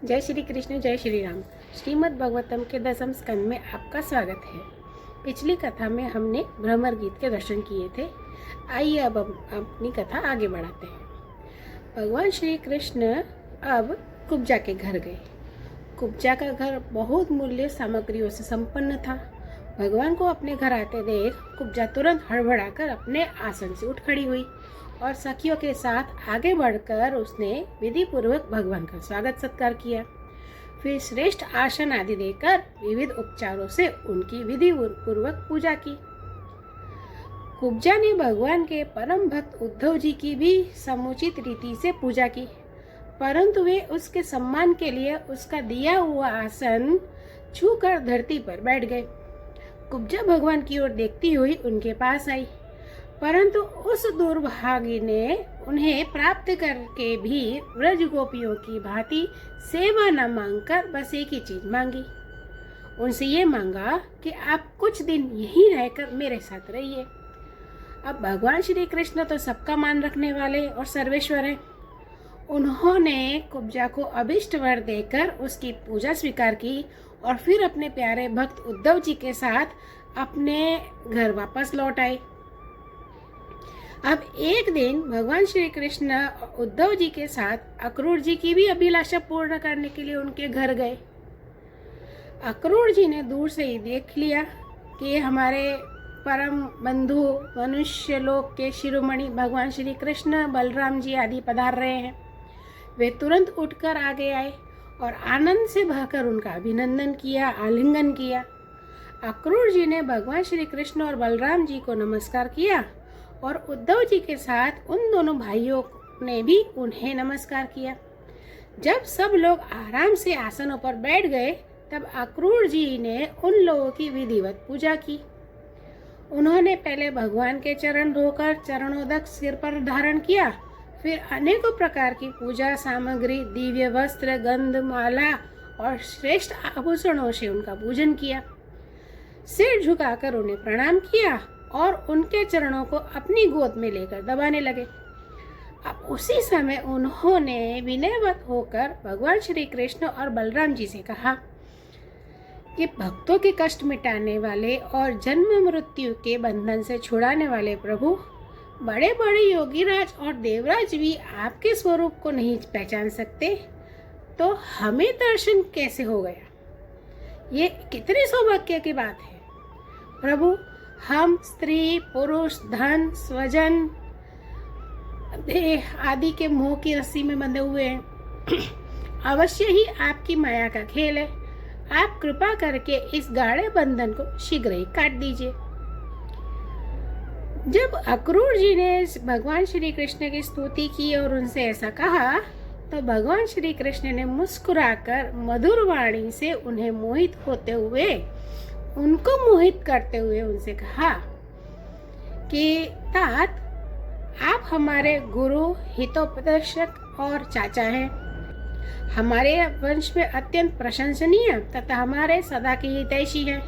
जय श्री कृष्ण, जय श्री राम। श्रीमद् भागवतम के 10वें स्कंद में आपका स्वागत है। पिछली कथा में हमने भ्रमर गीत के दर्शन किए थे। आइए अब हम अपनी कथा आगे बढ़ाते हैं। भगवान श्री कृष्ण अब कुब्जा के घर गए। कुब्जा का घर बहुत मूल्य सामग्रियों से संपन्न था। भगवान को अपने घर आते देख कुब्जा तुरंत हड़बड़ाकर अपने आसन से उठ खड़ी हुई और सखियों के साथ आगे बढ़कर उसने विधि पूर्वक भगवान का स्वागत सत्कार किया। फिर श्रेष्ठ आसन आदि देकर विविध उपचारों से उनकी विधि पूर्वक पूजा की। कुब्जा ने भगवान के परम भक्त उद्धव जी की भी समुचित रीति से पूजा की, परंतु वे उसके सम्मान के लिए उसका दिया हुआ आसन छूकर धरती पर बैठ गए। कुब्जा भगवान की ओर देखती हुई उनके पास आई, परंतु उस दुर्भागी ने उन्हें प्राप्त करके भी व्रज गोपियों की भांति सेवा न मांगकर बस एक ही चीज मांगी। उनसे ये मांगा कि आप कुछ दिन यहीं रहकर मेरे साथ रहिए। अब भगवान श्री कृष्ण तो सबका मान रखने वाले और सर्वेश्वर हैं। उन्होंने कुब्जा को अभिष्ट वर देकर उसकी पूजा स्वीकार की और फिर अपने प्यारे भक्त उद्धव जी के साथ अपने घर वापस लौट आए। अब एक दिन भगवान श्री कृष्ण उद्धव जी के साथ अक्रूर जी की भी अभिलाषा पूर्ण करने के लिए उनके घर गए। अक्रूर जी ने दूर से ही देख लिया कि हमारे परम बंधु मनुष्य लोक के शिरोमणि भगवान श्री कृष्ण, बलराम जी आदि पधार रहे हैं। वे तुरंत उठकर आगे आए और आनंद से बहकर उनका अभिनंदन किया, आलिंगन किया। अक्रूर जी ने भगवान श्री कृष्ण और बलराम जी को नमस्कार किया और उद्धव जी के साथ उन दोनों भाइयों ने भी उन्हें नमस्कार किया। जब सब लोग आराम से आसनों पर बैठ गए तब अक्रूर जी ने उन लोगों की विधिवत पूजा की। उन्होंने पहले भगवान के चरण धोकर चरणोदक सिर पर धारण किया, फिर अनेकों प्रकार की पूजा सामग्री, दिव्य वस्त्र, गंध, माला और श्रेष्ठ आभूषणों से उनका पूजन किया। सिर झुकाकर उन्हें प्रणाम किया और उनके चरणों को अपनी गोद में लेकर दबाने लगे। अब उसी समय उन्होंने विनयवत होकर भगवान श्री कृष्ण और बलराम जी से कहा कि भक्तों के कष्ट मिटाने वाले और जन्म मृत्यु के बंधन से छुड़ाने वाले प्रभु, बड़े बड़े योगीराज और देवराज भी आपके स्वरूप को नहीं पहचान सकते, तो हमें दर्शन कैसे हो गया? ये कितने सौभाग्य की बात है। प्रभु, हम स्त्री, पुरुष, धन, स्वजन, देह आदि के मोह की रस्सी में बंधे हुए हैं। अवश्य ही आपकी माया का खेल है। आप कृपा करके इस गाढ़े बंधन को शीघ्र ही काट दीजिए। जब अक्रूर जी ने भगवान श्री कृष्ण की स्तुति की और उनसे ऐसा कहा, तो भगवान श्री कृष्ण ने मुस्कुराकर मधुर वाणी से उन्हें मोहित होते हुए उनको मोहित करते हुए उनसे कहा कि तात, आप हमारे गुरु, हितोपदेशक और चाचा हैं। हमारे वंश में अत्यंत प्रशंसनीय तथा हमारे सदा के हितैषी हैं।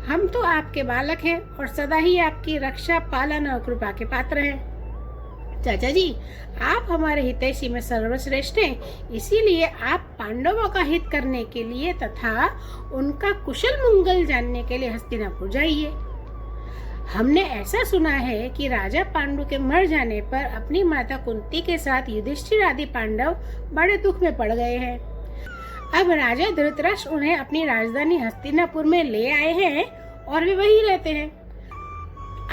हम तो आपके बालक हैं और सदा ही आपकी रक्षा, पालन और कृपा के पात्र हैं। चाचा जी, आप हमारे हितैषी में सर्वश्रेष्ठ हैं, इसीलिए आप पांडवों का हित करने के लिए तथा उनका कुशल मंगल जानने के लिए हस्तिनापुर जाइए। हमने ऐसा सुना है कि राजा पांडु के मर जाने पर अपनी माता कुंती के साथ युधिष्ठिर आदि पांडव बड़े दुख में पड़ गए हैं। अब राजा धृतराष्ट्र उन्हें अपनी राजधानी हस्तिनापुर में ले आए हैं और वे वहीं रहते हैं।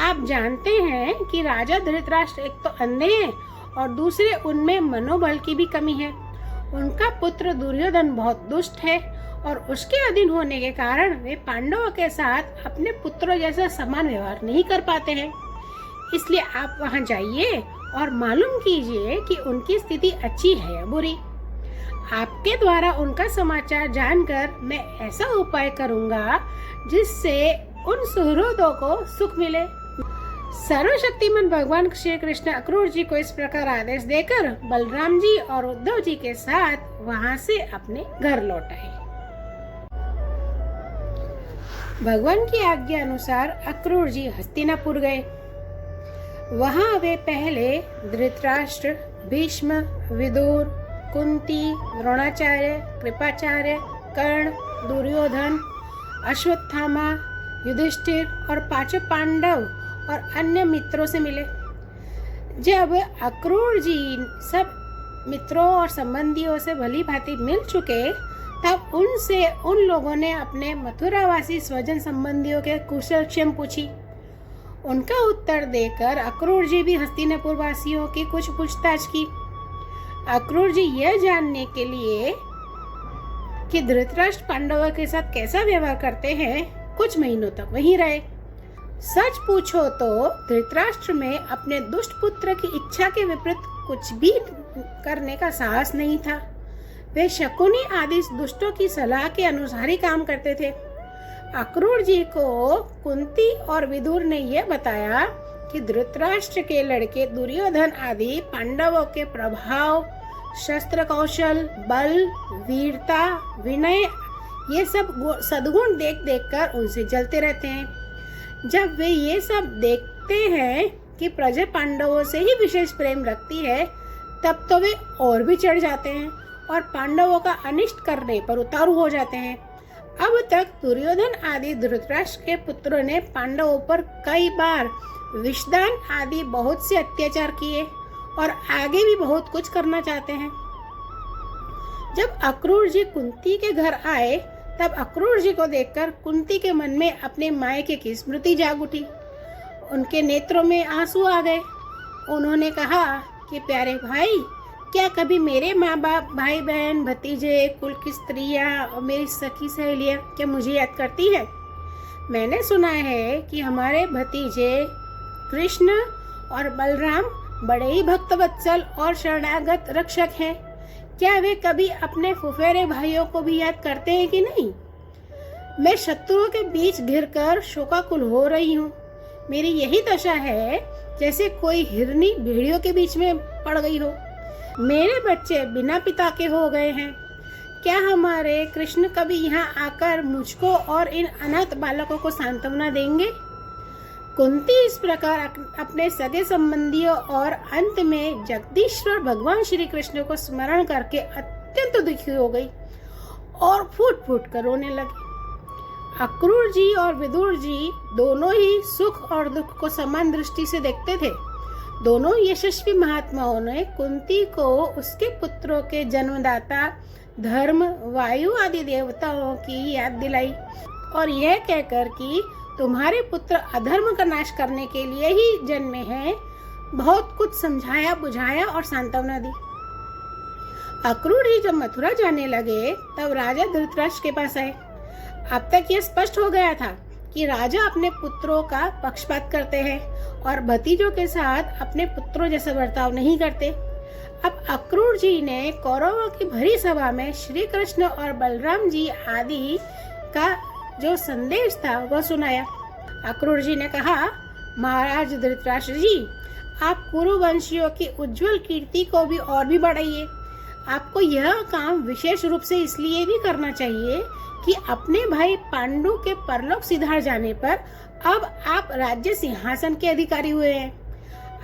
आप जानते हैं कि राजा धृतराष्ट्र एक तो अंधे हैं और दूसरे उनमें मनोबल की भी कमी है। उनका पुत्र दुर्योधन बहुत दुष्ट है और उसके अधीन होने के कारण वे पांडवों के साथ अपने पुत्रों जैसा समान व्यवहार नहीं कर पाते हैं। इसलिए आप वहां जाइए और मालूम कीजिए कि उनकी स्थिति अच्छी है या बुरी। आपके द्वारा उनका समाचार जानकर मैं ऐसा उपाय करूंगा जिससे उन सुहृदों को सुख मिले। सर्वशक्तिमान भगवान श्री कृष्ण अक्रूर जी को इस प्रकार आदेश देकर बलराम जी और उद्धव जी के साथ वहां से अपने घर लौट आए। भगवान की आज्ञा अनुसार अक्रूर जी हस्तिनापुर गए। वहां वे पहले धृतराष्ट्र, भीष्म, विदुर, कुंती, द्रोणाचार्य, कृपाचार्य, कर्ण, दुर्योधन, अश्वत्थामा, युधिष्ठिर और 5 पांडव और अन्य मित्रों से मिले। जब अक्रूर जी सब मित्रों और संबंधियों से भली भांति मिल चुके, तब उनसे उन लोगों ने अपने मथुरावासी स्वजन संबंधियों के कुशलक्षेम पूछी। उनका उत्तर देकर अक्रूर जी भी हस्तिनापुर वासियों की कुछ पूछताछ की। अक्रूर जी यह जानने के लिए कि धृतराष्ट्र पांडवों के साथ कैसा व्यवहार करते हैं, कुछ महीनों तक वहीं रहे। सच पूछो तो धृतराष्ट्र में अपने दुष्ट पुत्र की इच्छा के विपरीत कुछ भी करने का साहस नहीं था। वे शकुनी आदि दुष्टों की सलाह के अनुसार ही काम करते थे। अक्रूर जी को कुंती और विदुर ने यह बताया कि धृतराष्ट्र के लड़के दुर्योधन आदि पांडवों के प्रभाव, शस्त्र कौशल, बल, वीरता, विनय, ये सब सद्गुण देख देख कर उनसे जलते रहते हैं। जब वे ये सब देखते हैं कि प्रजा पांडवों से ही विशेष प्रेम रखती है, तब तो वे और भी चढ़ जाते हैं और पांडवों का अनिष्ट करने पर उतारू हो जाते हैं। अब तक दुर्योधन आदि धृतराष्ट्र के पुत्रों ने पांडवों पर कई बार विषदान आदि बहुत से अत्याचार किए और आगे भी बहुत कुछ करना चाहते हैं। जब अक्रूर जी कुंती के घर आए, तब अक्रूर जी को देखकर कुंती के मन में अपने मायके की स्मृति जाग उठी। उनके नेत्रों में आंसू आ गए। उन्होंने कहा कि प्यारे भाई, क्या कभी मेरे माँ बाप, भाई बहन, भतीजे, कुल की स्त्रियाँ और मेरी सखी सहेलियाँ क्या मुझे याद करती है? मैंने सुना है कि हमारे भतीजे कृष्ण और बलराम बड़े ही भक्तवत्सल और शरणागत रक्षक हैं। क्या वे कभी अपने फुफेरे भाइयों को भी याद करते हैं कि नहीं? मैं शत्रुओं के बीच घिरकर शोकाकुल हो रही हूँ। मेरी यही दशा है जैसे कोई हिरनी भेड़ियों के बीच में पड़ गई हो। मेरे बच्चे बिना पिता के हो गए हैं। क्या हमारे कृष्ण कभी यहाँ आकर मुझको और इन अनाथ बालकों को सांत्वना देंगे? कुंती इस प्रकार अपने सगे संबंधियों और अंत में जगदीश्वर भगवान श्री कृष्ण को स्मरण करके अत्यंत दुखी हो गई और फूट फूट कर रोने लगी। अक्रूर जी और विदुर जी दोनों ही सुख और दुख को समान दृष्टि से देखते थे। दोनों यशस्वी महात्माओं ने कुंती को उसके पुत्रों के जन्मदाता धर्म, वायु आदि देवताओं की याद दिलाई और यह कहकर कि तुम्हारे पुत्र अधर्म का नाश करने के लिए ही जन्मे हैं, बहुत कुछ समझाया, बुझाया और सांत्वना दी। अक्रूर जी जब मथुरा जाने लगे, तब राजा धृतराष्ट्र के पास आए। अब तक यह स्पष्ट हो गया था कि राजा अपने पुत्रों का पक्षपात करते हैं और भतीजों के साथ अपने पुत्रों जैसा बर्ताव नहीं करते। अब अक्रूर जी ने कौरवों की भरी सभा में श्री कृष्ण और बलराम जी आदि का जो संदेश था वह सुनाया। अक्रूर जी ने कहा, महाराज धृतराष्ट्र जी, आप कुरुवंशियों की उज्जवल कीर्ति को भी और भी बढ़ाइए। आपको यह काम विशेष रूप से इसलिए भी करना चाहिए कि अपने भाई पांडु के परलोक सिधार जाने पर अब आप राज्य सिंहासन के अधिकारी हुए हैं।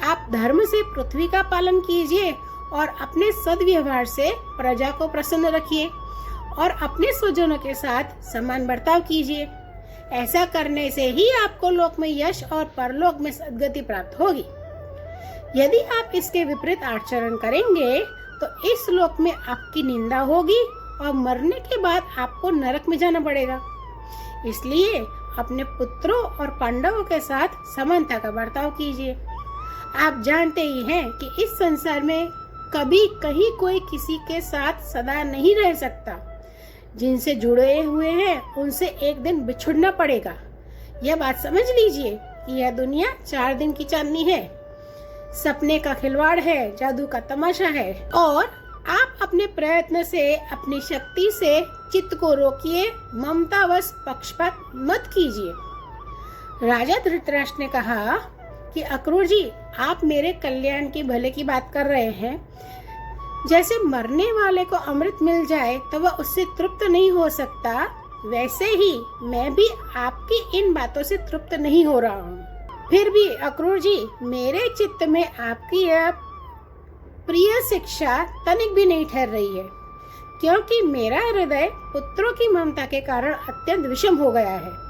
आप धर्म से पृथ्वी का पालन कीजिए और अपने सद्व्यवहार से प्रजा को प्रसन्न रखिए और अपने स्वजनों के साथ समान बर्ताव कीजिए। ऐसा करने से ही आपको लोक में यश और परलोक में सद्गति प्राप्त होगी। यदि आप इसके विपरीत आचरण करेंगे तो इस लोक में आपकी निंदा होगी और मरने के बाद आपको नरक में जाना पड़ेगा। इसलिए अपने पुत्रों और पांडवों के साथ समानता का बर्ताव कीजिए। आप जानते ही हैं कि इस संसार में कभी कहीं कोई किसी के साथ सदा नहीं रह सकता। जिनसे जुड़े हुए हैं उनसे एक दिन बिछुड़ना पड़ेगा। यह बात समझ लीजिए कि यह दुनिया 4 दिन की चांदनी है, सपने का खिलवाड़ है, जादू का तमाशा है और आप अपने प्रयत्न से, अपनी शक्ति से चित्त को रोकिए, ममतावश पक्षपात मत कीजिए। राजा धृतराष्ट्र ने कहा कि अक्रूर जी, आप मेरे कल्याण की भले की बात कर रहे हैं। जैसे मरने वाले को अमृत मिल जाए तो वह उससे तृप्त नहीं हो सकता, वैसे ही मैं भी आपकी इन बातों से तृप्त नहीं हो रहा हूँ। फिर भी अक्रूर जी, मेरे चित्त में आपकी यह प्रिय शिक्षा तनिक भी नहीं ठहर रही है, क्योंकि मेरा हृदय पुत्रों की ममता के कारण अत्यंत विषम हो गया है।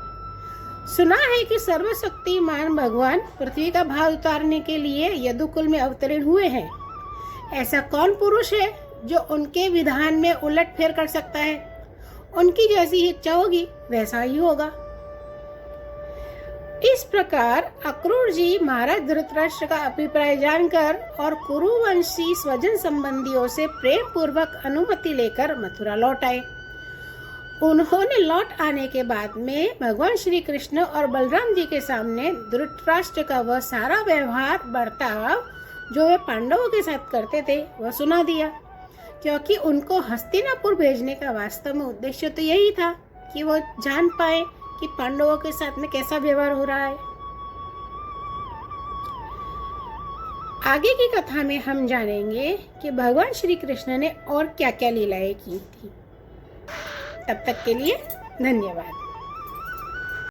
सुना है कि सर्वशक्तिमान भगवान पृथ्वी का भार उतारने के लिए यदुकुल में अवतरण हुए हैं। ऐसा कौन पुरुष है जो उनके विधान में उलट फेर कर सकता है? उनकी जैसी इच्छा होगी वैसा ही होगा। इस प्रकार अक्रूर जी महाराज धृतराष्ट्र का अभिप्राय जानकर और कुरुवंशी स्वजन संबंधियों से प्रेम पूर्वक अनुमति लेकर मथुरा लौट आए। उन्होंने लौट आने के बाद में भगवान श्री कृष्ण और बलराम जी के सामने धृतराष्ट्र का वह सारा व्यवहार बर्ताव जो वे पांडवों के साथ करते थे वह सुना दिया, क्योंकि उनको हस्तिनापुर भेजने का वास्तव में उद्देश्य तो यही था कि वो जान पाए कि पांडवों के साथ में कैसा व्यवहार हो रहा है। आगे की कथा में हम जानेंगे कि भगवान श्री कृष्ण ने और क्या क्या लीलाएं की थी। तब तक के लिए धन्यवाद।